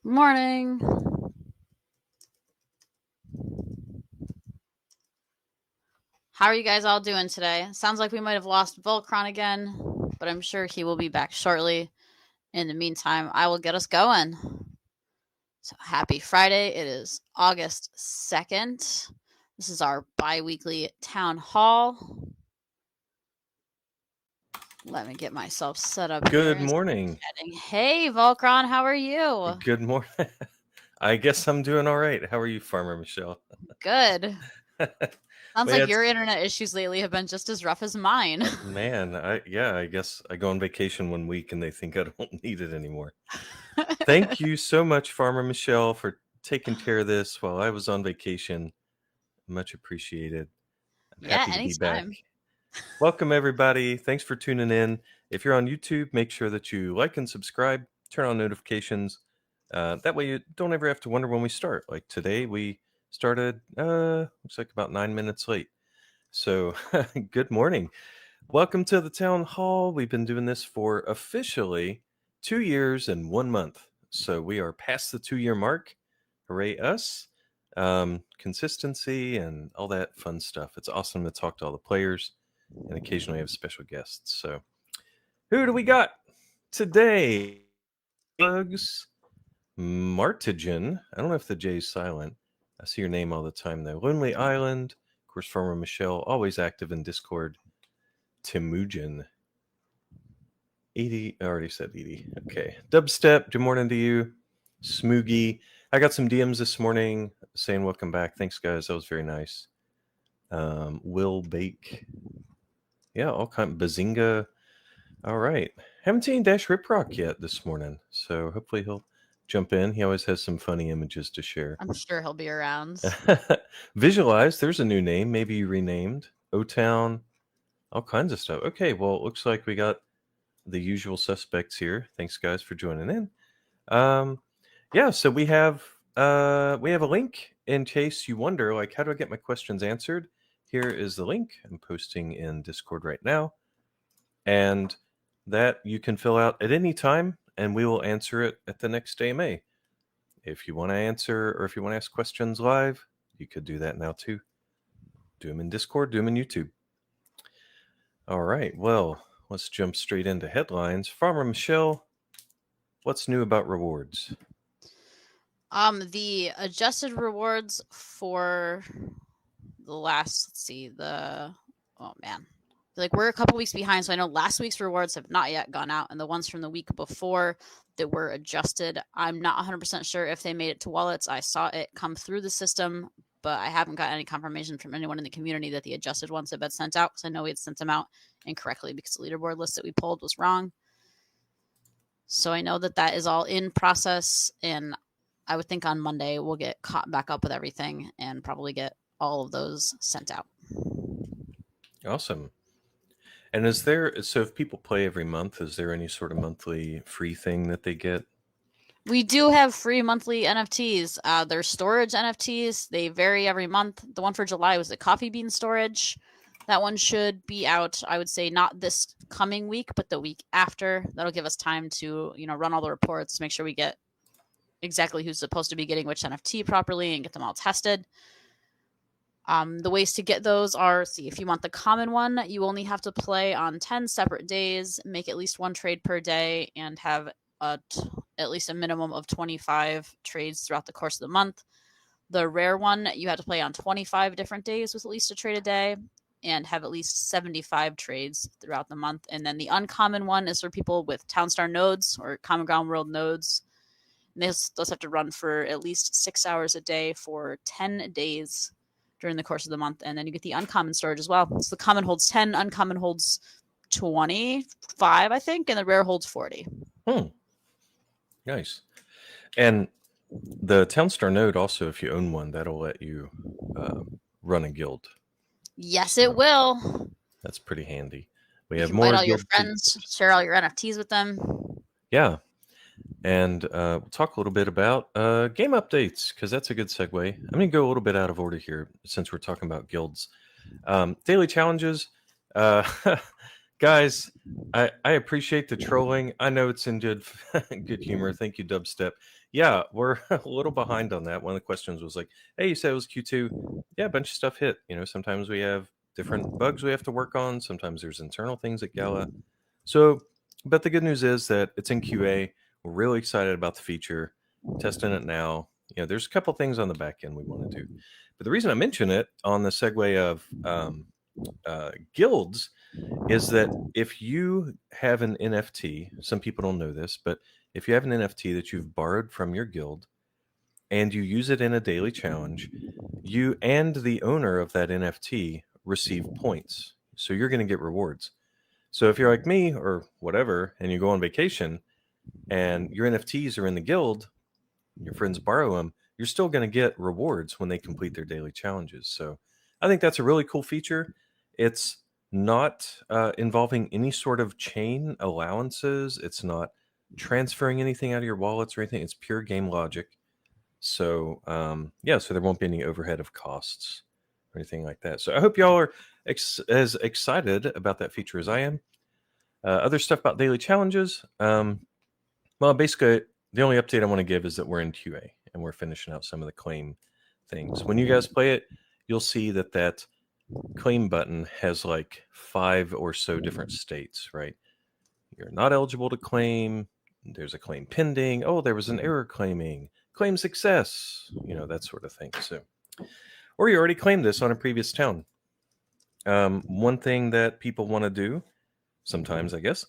Morning. How are you guys all doing today? Sounds like we might have lost Volcron again, but I'm sure he will be back shortly. In the meantime, I will get us going. So happy Friday. It is August 2nd. This is our bi-weekly town hall. Let me get myself set up here. Good morning. Hey, Volcron, how are you? Good morning. I guess I'm doing all right. How are you, Farmer Michelle? Good. Sounds We like had your internet issues lately have been just as rough as mine. man, I guess I go on vacation 1 week and they think I don't need it anymore. Thank you so much, Farmer Michelle, for taking care of this while I was on vacation. Much appreciated. I'm Yeah, happy to be back. anytime. Welcome, everybody. Thanks for tuning in. If you're on YouTube, make sure that you like and subscribe, turn on notifications. That way you don't ever have to wonder when we start. Like today, we started, looks like about 9 minutes late. So, good morning. Welcome to the town hall. We've been doing this for officially 2 years and 1 month. So, we are past the 2 year mark. Hooray, us. Consistency and all that fun stuff. It's awesome to talk to all the players and occasionally have special guests. So, who do we got today? Bugs Martigan. I don't know if the J is silent. I see your name all the time though. Lonely Island. Of course, Farmer Michelle, always active in Discord. Timujan. 80. I already said 80. Okay. Dubstep. Good morning to you. Smoogie. I got some DMs this morning saying welcome back. Thanks, guys. That was very nice. Will Bake. Yeah, all kind. Bazinga. All right. Haven't seen Dash Riprock yet this morning, so hopefully he'll jump in. He always has some funny images to share. I'm sure he'll be around. Visualize, there's a new name. Maybe you renamed. O-Town, all kinds of stuff. Okay, well, it looks like we got the usual suspects here. Thanks, guys, for joining in. Yeah, so we have a link in case you wonder, like, how do I get my questions answered? Here is the link. I'm posting in Discord right now. And that you can fill out at any time, and we will answer it at the next AMA. If you want to answer or if you want to ask questions live, you could do that now too. Do them in Discord, do them in YouTube. All right, well, let's jump straight into headlines. Farmer Michelle, what's new about rewards? The adjusted rewards for the last, oh man. Like we're a couple weeks behind, so I know last week's rewards have not yet gone out, and the ones from the week before that were adjusted, I'm not 100% sure if they made it to wallets. I saw it come through the system, but I haven't got any confirmation from anyone in the community that the adjusted ones have been sent out, because I know we had sent them out incorrectly because the leaderboard list that we pulled was wrong. So I know that is all in process, and I would think on Monday we'll get caught back up with everything and probably get all of those sent out. Awesome. And so if people play every month, is there any sort of monthly free thing that they get? We do have free monthly NFTs. They're storage NFTs. They vary every month. The one for July was the coffee bean storage. That one should be out, I would say, not this coming week, but the week after. That'll give us time to, run all the reports, make sure we get exactly who's supposed to be getting which NFT properly and get them all tested. The ways to get those are, if you want the common one, you only have to play on 10 separate days, make at least one trade per day, and have at least a minimum of 25 trades throughout the course of the month. The rare one, you have to play on 25 different days with at least a trade a day and have at least 75 trades throughout the month. And then the uncommon one is for people with Townstar nodes or Common Ground World nodes. And those have to run for at least 6 hours a day for 10 days during the course of the month. And then you get the uncommon storage as well. So the common holds 10, uncommon holds 25, I think, and the rare holds 40. Nice. And the Townstar node also, if you own one, that'll let you run a guild. Yes, it will. That's pretty handy. We You have can more. invite all your friends, share all your NFTs with them. Yeah. And we'll talk a little bit about game updates, because that's a good segue. I'm going to go a little bit out of order here since we're talking about guilds. Daily challenges. Guys, I appreciate the trolling. I know it's in good good humor. Thank you, Dubstep. Yeah, we're a little behind on that. One of the questions was like, "Hey, you said it was Q2." Yeah, a bunch of stuff hit. Sometimes we have different bugs we have to work on. Sometimes there's internal things at Gala. So, but the good news is that it's in QA. We're really excited about the feature. Testing it now. There's a couple things on the back end we want to do. But the reason I mention it on the segue of guilds is that if you have an NFT, some people don't know this, but if you have an NFT that you've borrowed from your guild and you use it in a daily challenge, you and the owner of that NFT receive points. So you're going to get rewards. So if you're like me or whatever, and you go on vacation and your NFTs are in the guild, your friends borrow them, you're still going to get rewards when they complete their daily challenges. So I think that's a really cool feature. It's not involving any sort of chain allowances. It's not transferring anything out of your wallets or anything. It's pure game logic. So yeah, so there won't be any overhead of costs or anything like that. So I hope y'all are as excited about that feature as I am. Other stuff about daily challenges. Well, basically, the only update I want to give is that we're in QA and we're finishing out some of the claim things. When you guys play it, you'll see that claim button has like 5 or so different states, right? You're not eligible to claim. There's a claim pending. Oh, there was an error claiming. Claim success. That sort of thing. So, or you already claimed this on a previous town. One thing that people want to do sometimes, I guess,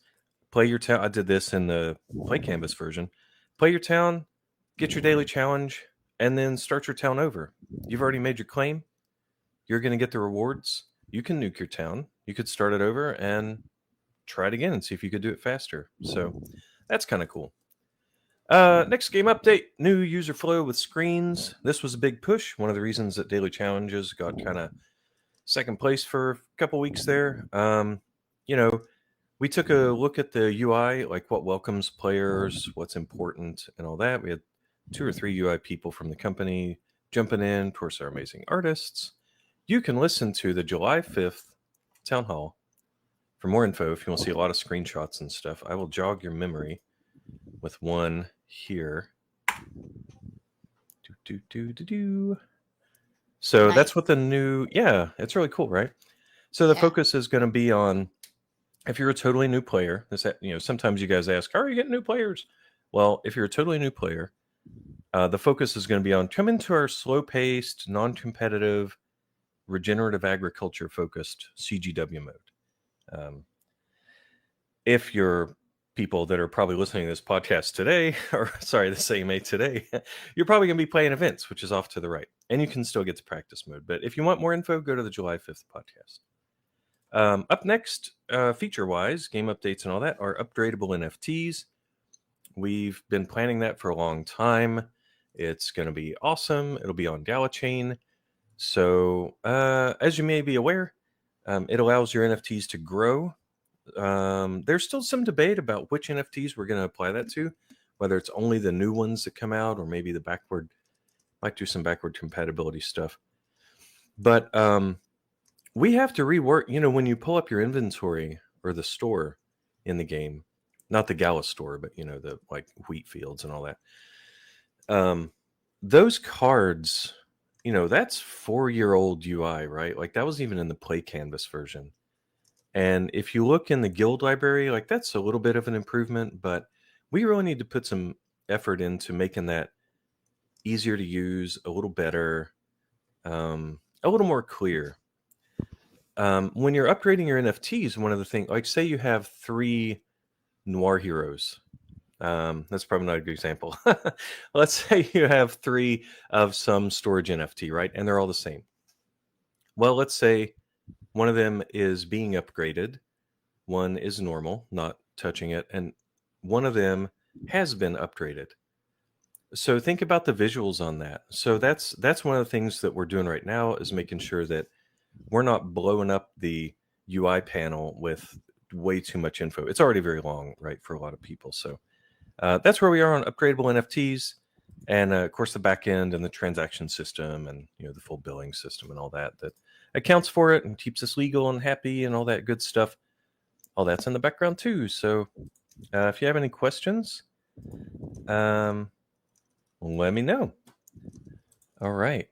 play your town. I did this in the Play Canvas version. Play your town, get your daily challenge, and then start your town over. You've already made your claim. You're going to get the rewards. You can nuke your town. You could start it over and try it again and see if you could do it faster. So that's kind of cool. Next game update, new user flow with screens. This was a big push. One of the reasons that daily challenges got kind of second place for a couple weeks there. We took a look at the UI, like what welcomes players, what's important, and all that. We had 2 or 3 UI people from the company jumping in. Of course, our amazing artists. You can listen to the July 5th town hall for more info if you want to see a lot of screenshots and stuff. I will jog your memory with one here. So Nice. that's what the new, yeah, it's really cool, right? So the Yeah. focus is going to be on if you're a totally new player. Sometimes you guys ask, how are you getting new players? Well, if you're a totally new player, the focus is going to be on come into our slow-paced, non-competitive, regenerative agriculture focused CGW mode. If you're people that are probably listening to this podcast today, or sorry, this AMA today, you're probably going to be playing events, which is off to the right. And you can still get to practice mode. But if you want more info, go to the July 5th podcast. Up next, feature-wise, game updates and all that, are upgradable NFTs. We've been planning that for a long time. It's going to be awesome. It'll be on Gala Chain. So, as you may be aware, it allows your NFTs to grow. There's still some debate about which NFTs we're going to apply that to, whether it's only the new ones that come out or maybe might do some backward compatibility stuff. But we have to rework, when you pull up your inventory or the store in the game, not the Gala store, but the like wheat fields and all that. Those cards, that's 4-year-old UI, right? Like that was even in the Play Canvas version. And if you look in the guild library, like that's a little bit of an improvement, but we really need to put some effort into making that easier to use, a little better, a little more clear. When you're upgrading your NFTs, one of the things, like say you have 3 noir heroes. That's probably not a good example. Let's say you have 3 of some storage NFT, right? And they're all the same. Well, let's say one of them is being upgraded. One is normal, not touching it. And one of them has been upgraded. So think about the visuals on that. So that's one of the things that we're doing right now is making sure that we're not blowing up the UI panel with way too much info. It's already very long, right, for a lot of people. So that's where we are on upgradable NFTs. And of course, the back end and the transaction system and the full billing system and all that accounts for it and keeps us legal and happy and all that good stuff. all that's in the background too. So if you have any questions, let me know. All right.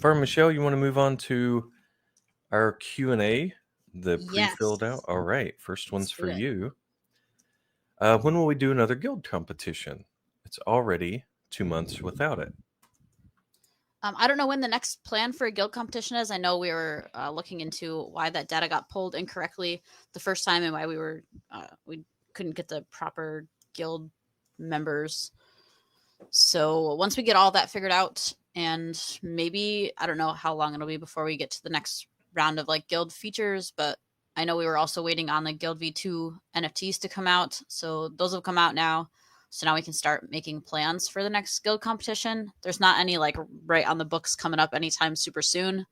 Farmer Michelle, you want to move on to our Q&A, the pre-filled out? Yes. All right. First one's Let's do for it. you. When will we do another guild competition? It's already 2 months without it. I don't know when the next plan for a guild competition is. I know we were looking into why that data got pulled incorrectly the first time and why we couldn't get the proper guild members. So once we get all that figured out, and maybe I don't know how long it'll be before we get to the next round of like guild features, but I know we were also waiting on the Guild V2 NFTs to come out. So those have come out now. So now we can start making plans for the next guild competition. There's not any like right on the books coming up anytime super soon,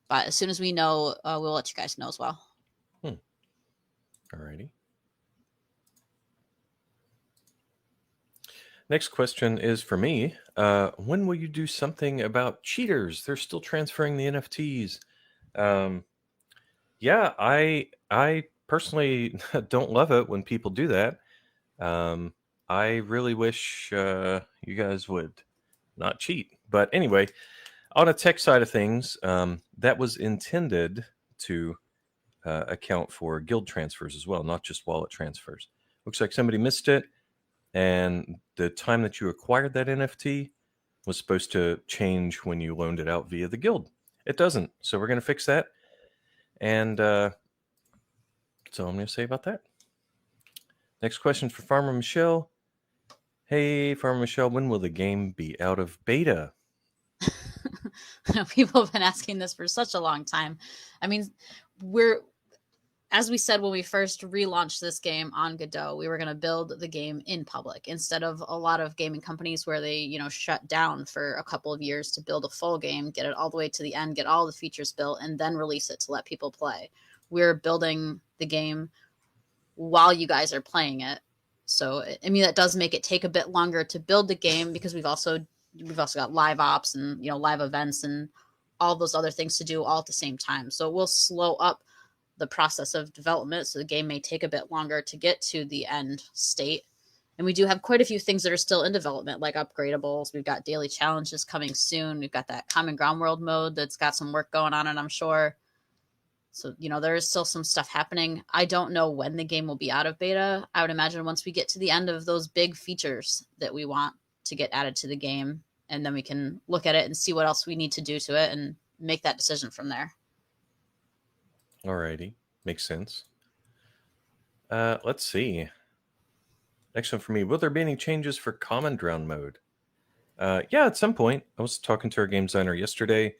but as soon as we know, we'll let you guys know as well. Alrighty. Next question is for me. When will you do something about cheaters? They're still transferring the NFTs. Yeah, I personally don't love it when people do that. I really wish you guys would not cheat. But anyway, on a tech side of things, that was intended to account for guild transfers as well, not just wallet transfers. Looks like somebody missed it, and the time that you acquired that NFT was supposed to change when you loaned it out via the guild. It doesn't, so we're going to fix that. And that's all I'm going to say about that. Next question for Farmer Michelle. Hey, Farmer Michelle, when will the game be out of beta? People have been asking this for such a long time. I mean, we're as we said when we first relaunched this game on Godot, we were going to build the game in public instead of a lot of gaming companies where they, shut down for a couple of years to build a full game, get it all the way to the end, get all the features built, and then release it to let people play. We're building the game while you guys are playing it. So, I mean, that does make it take a bit longer to build the game because we've also got live ops and, live events and all those other things to do all at the same time. So it will slow up the process of development, so the game may take a bit longer to get to the end state. And we do have quite a few things that are still in development, like upgradables. We've got daily challenges coming soon. We've got that Common Ground World mode that's got some work going on, and I'm sure. So, there is still some stuff happening. I don't know when the game will be out of beta. I would imagine once we get to the end of those big features that we want to get added to the game, and then we can look at it and see what else we need to do to it and make that decision from there. Alrighty, makes sense. Let's see. Next one for me. Will there be any changes for Common Ground mode? Yeah, at some point. I was talking to our game designer yesterday.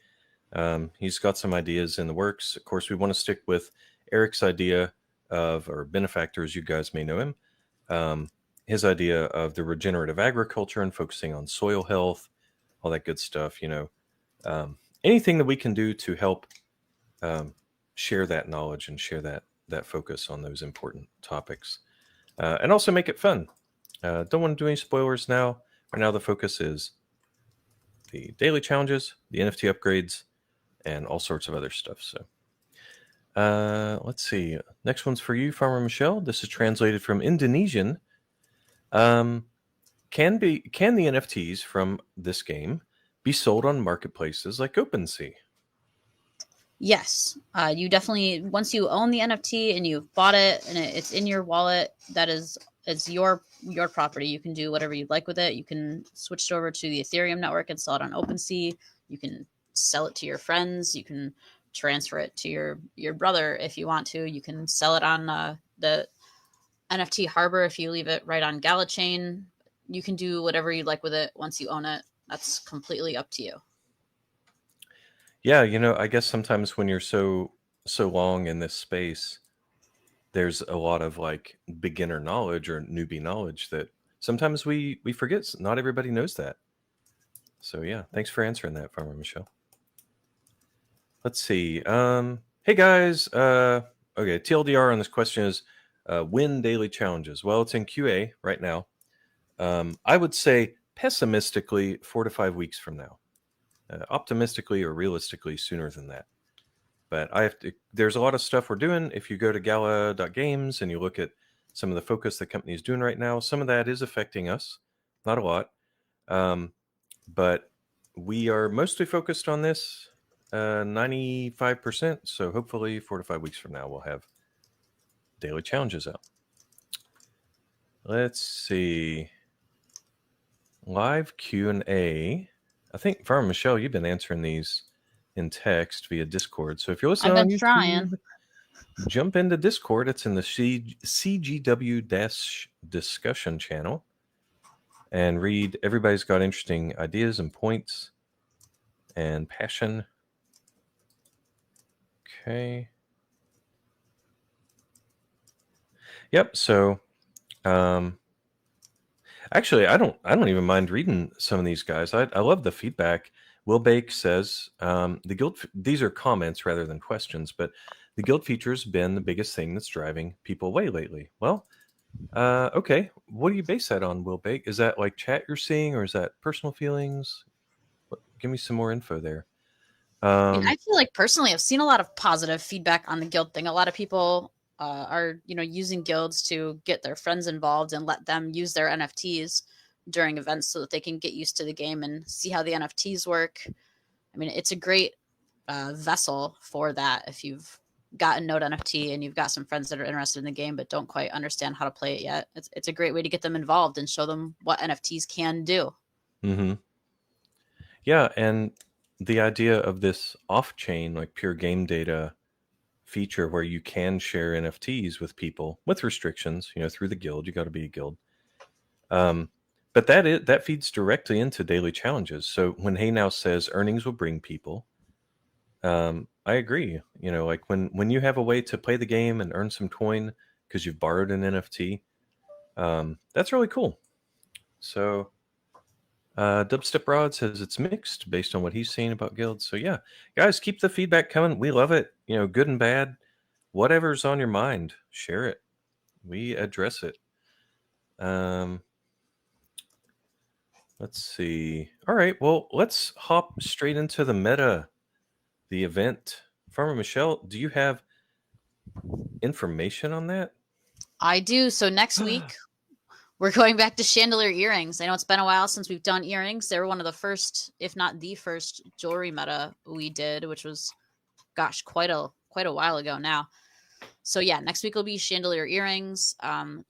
He's got some ideas in the works. Of course, we want to stick with Eric's idea or Benefactor, as you guys may know him. His idea of the regenerative agriculture and focusing on soil health, all that good stuff. Anything that we can do to help share that knowledge and share that focus on those important topics, and also make it fun. Don't want to do any spoilers now. Right now, the focus is the daily challenges, the NFT upgrades, and all sorts of other stuff. So let's see. Next one's for you, Farmer Michelle. This is translated from Indonesian. Can the NFTs from this game be sold on marketplaces like OpenSea? Yes, you definitely, once you own the NFT and you've bought it and it's in your wallet, it's your property. You can do whatever you'd like with it. You can switch it over to the Ethereum network and sell it on OpenSea. You can sell it to your friends. You can transfer it to your brother if you want to. You can sell it on the NFT Harbor if you leave it right on Gala chain. You can do whatever you'd like with it once you own it. That's completely up to you. Yeah, I guess sometimes when you're so long in this space, there's a lot of like beginner knowledge or newbie knowledge that sometimes we forget. Not everybody knows that. So yeah, thanks for answering that, Farmer Michelle. Let's see. Hey guys. Okay, TLDR on this question is when daily challenges. Well, it's in QA right now. I would say pessimistically 4 to 5 weeks from now. Optimistically or realistically sooner than that. But there's a lot of stuff we're doing. If you go to gala.games and you look at some of the focus the company is doing right now, some of that is affecting us. Not a lot. But we are mostly focused on this 95%. So hopefully 4 to 5 weeks from now, we'll have daily challenges out. Let's see. Live Q&A. I think, Farmer Michelle, you've been answering these in text via Discord. So if you're listening I've on been YouTube, trying. jump into Discord. It's in the CGW-discussion channel. And read. Everybody's got interesting ideas and points and passion. Okay. Yep. So, actually, I don't even mind reading some of these guys. I love the feedback. Will Bake says the guild. These are comments rather than questions, but the guild feature has been the biggest thing that's driving people away lately. Well, okay. What do you base that on, Will Bake? Is that like chat you're seeing, or is that personal feelings? Give me some more info there. I mean, I feel like personally, I've seen a lot of positive feedback on the guild thing. A lot of people are, using guilds to get their friends involved and let them use their NFTs during events so that they can get used to the game and see how the NFTs work. I mean, it's a great vessel for that if you've got a Node NFT and you've got some friends that are interested in the game but don't quite understand how to play it yet. It's a great way to get them involved and show them what NFTs can do. Mm-hmm. Yeah, and the idea of this off-chain, like pure game data feature where you can share NFTs with people with restrictions, through the guild. You got to be a guild. But that feeds directly into daily challenges. So when Hey Now says earnings will bring people, I agree. Like when you have a way to play the game and earn some coin because you've borrowed an NFT, that's really cool. So Dubstep Rod says it's mixed based on what he's saying about guilds. So yeah, guys, keep the feedback coming. We love it. Good and bad, whatever's on your mind, share it. We address it. Let's see. All right, well, let's hop straight into the meta, the event. Farmer Michelle, do you have information on that? I do. So next week, we're going back to chandelier earrings. I know it's been a while since we've done earrings. They were one of the first, if not the first, jewelry meta we did, which was, gosh, quite a while ago now. So yeah, next week will be chandelier earrings.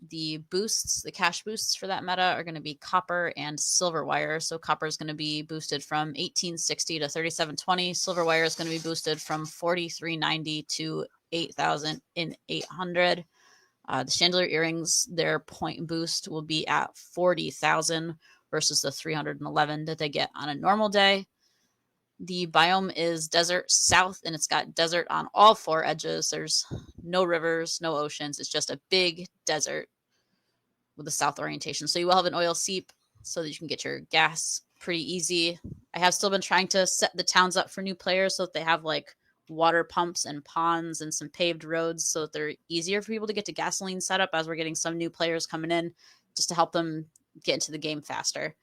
The boosts, the cash boosts for that meta are going to be copper and silver wire. So copper is going to be boosted from 1860 to 3720. Silver wire is going to be boosted from 4390 to 8800. The chandelier earrings, their point boost will be at 40,000 versus the 311 that they get on a normal day. The biome is desert south, and it's got desert on all four edges. There's no rivers, no oceans. It's just a big desert with a south orientation. So you will have an oil seep so that you can get your gas pretty easy. I have still been trying to set the towns up for new players so that they have like water pumps and ponds and some paved roads so that they're easier for people to get to gasoline setup as we're getting some new players coming in just to help them get into the game faster.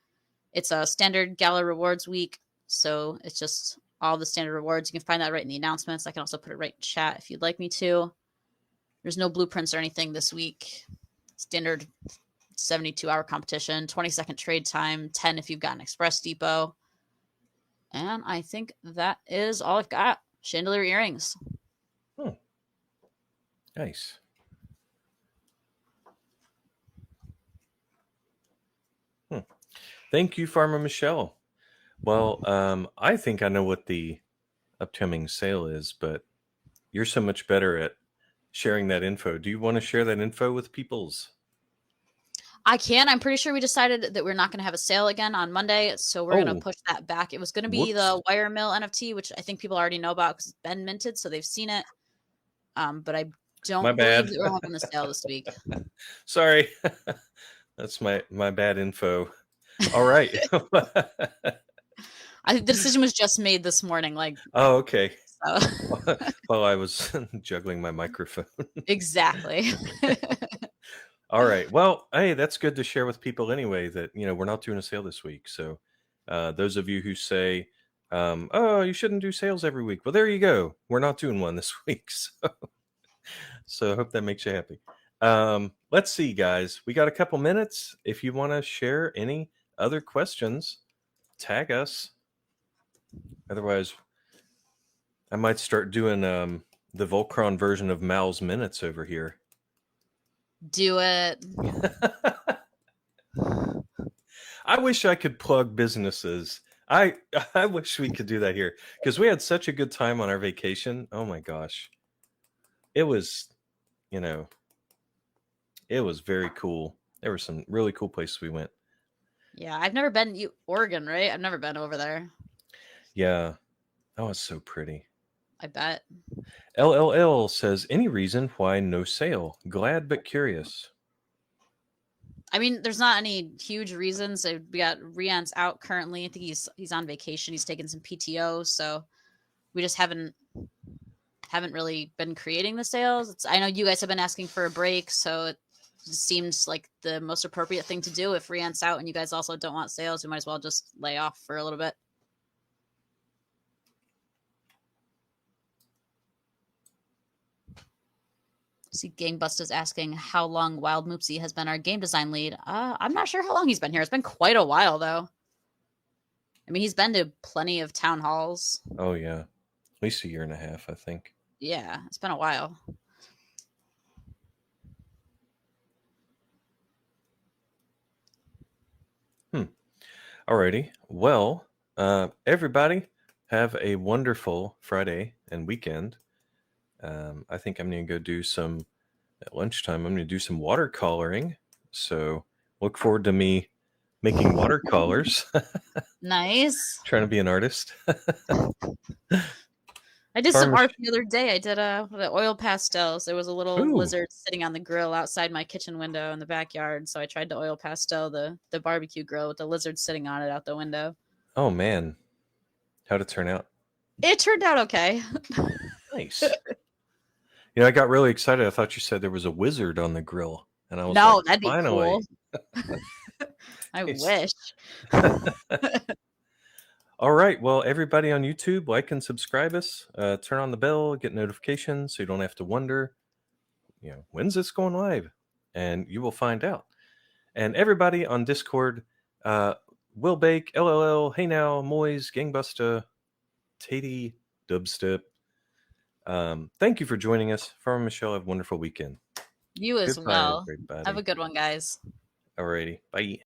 It's a standard Gala rewards week, so it's just all the standard rewards. You can find that right in the announcements. I can also put it right in chat if you'd like me to. There's no blueprints or anything this week. Standard 72-hour competition, 20-second trade time, 10 if you've got an Express Depot. And I think that is all I've got. Chandelier earrings. Nice. Thank you, Farmer Michelle. Well, I think I know what the upcoming sale is, but you're so much better at sharing that info. Do you want to share that info with peoples? I can. I'm pretty sure we decided that we're not going to have a sale again on Monday, so we're going to push that back. It was going to be the Wire Mill NFT, which I think people already know about because it's been minted, so they've seen it. But I don't believe that we're having the sale this week. Sorry. That's my bad info. All right. I think the decision was just made this morning. Oh, okay. So. While I was juggling my microphone. Exactly. All right. Well, hey, that's good to share with people anyway that, we're not doing a sale this week. So those of you who say, Oh, you shouldn't do sales every week. Well, there you go. We're not doing one this week. So I hope that makes you happy. Let's see, guys. We got a couple minutes. If you want to share any other questions, tag us. Otherwise, I might start doing the Volcron version of Mal's Minutes over here. Do it. I wish I could plug businesses. I wish we could do that here because we had such a good time on our vacation. Oh my gosh. It was, it was very cool. There were some really cool places we went. Yeah, I've never been Oregon, right? I've never been over there. Yeah. That was so pretty. I bet. LLL says, any reason why no sale? Glad but curious. I mean, there's not any huge reasons. We got Rian's out currently. I think he's on vacation. He's taking some PTO, so we just haven't really been creating the sales. I know you guys have been asking for a break, so it just seems like the most appropriate thing to do. If Rian's out and you guys also don't want sales, we might as well just lay off for a little bit. See, Gangbusta's asking how long Wild Moopsy has been our game design lead. I'm not sure how long he's been here. It's been quite a while, though. I mean, he's been to plenty of town halls. Oh, yeah. At least a year and a half, I think. Yeah, it's been a while. Alrighty. Well, everybody have a wonderful Friday and weekend. I think I'm going to go do some, at lunchtime, I'm going to do some watercoloring. So look forward to me making watercolors. Nice. Trying to be an artist. I did some art the other day. I did the oil pastels. There was a little lizard sitting on the grill outside my kitchen window in the backyard. So I tried to oil pastel the barbecue grill with the lizard sitting on it out the window. Oh, man. How'd it turn out? It turned out okay. Nice. I got really excited. I thought you said there was a wizard on the grill. And I was no, like, that'd be finally. Cool. I wish. All right. Well, everybody on YouTube, like and subscribe us. Turn on the bell, get notifications so you don't have to wonder, when's this going live? And you will find out. And everybody on Discord, Will Bake, LLL, Hey Now, Moyes, Gangbusta, Tatey, Dubstep. Thank you for joining us. Farmer Michelle, have a wonderful weekend. You as well. Have a good one, guys. Alrighty. Bye.